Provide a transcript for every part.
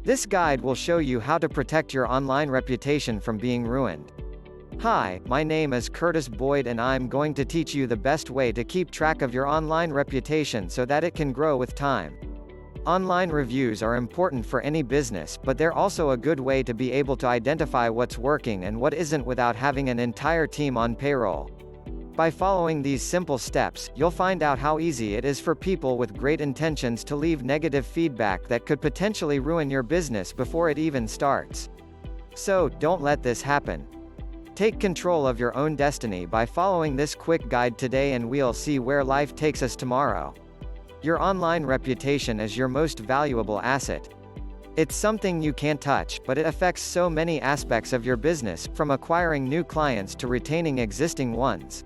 This guide will show you how to protect your online reputation from being ruined. Hi, my name is Curtis Boyd and I'm going to teach you the best way to keep track of your online reputation so that it can grow with time. Online reviews are important for any business, but they're also a good way to be able to identify what's working and what isn't without having an entire team on payroll. By following these simple steps, you'll find out how easy it is for people with great intentions to leave negative feedback that could potentially ruin your business before it even starts. So, don't let this happen. Take control of your own destiny by following this quick guide today, and we'll see where life takes us tomorrow. Your online reputation is your most valuable asset. It's something you can't touch, but it affects so many aspects of your business, from acquiring new clients to retaining existing ones.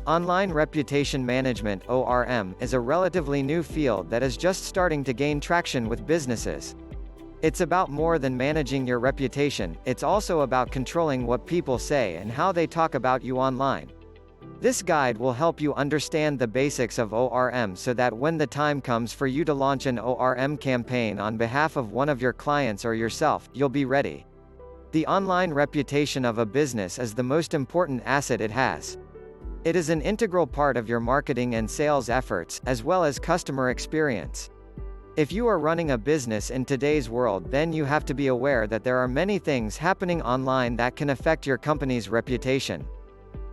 Online reputation management (O.R.M) is a relatively new field that is just starting to gain traction with businesses. It's about more than managing your reputation, it's also about controlling what people say and how they talk about you online. This guide will help you understand the basics of O.R.M. so that when the time comes for you to launch an O.R.M. campaign on behalf of one of your clients or yourself, you'll be ready. The online reputation of a business is the most important asset it has. It is an integral part of your marketing and sales efforts, as well as customer experience. If you are running a business in today's world, then you have to be aware that there are many things happening online that can affect your company's reputation.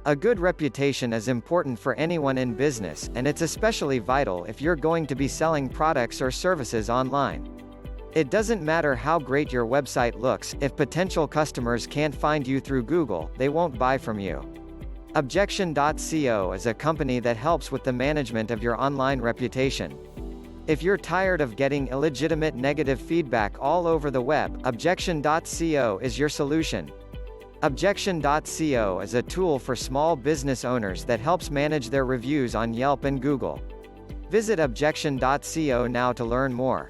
A good reputation is important for anyone in business, and it's especially vital if you're going to be selling products or services online. It doesn't matter how great your website looks, if potential customers can't find you through Google, they won't buy from you. Objection.co is a company that helps with the management of your online reputation. If you're tired of getting illegitimate negative feedback all over the web, Objection.co is your solution. Objection.co is a tool for small business owners that helps manage their reviews on Yelp and Google. Visit Objection.co now to learn more.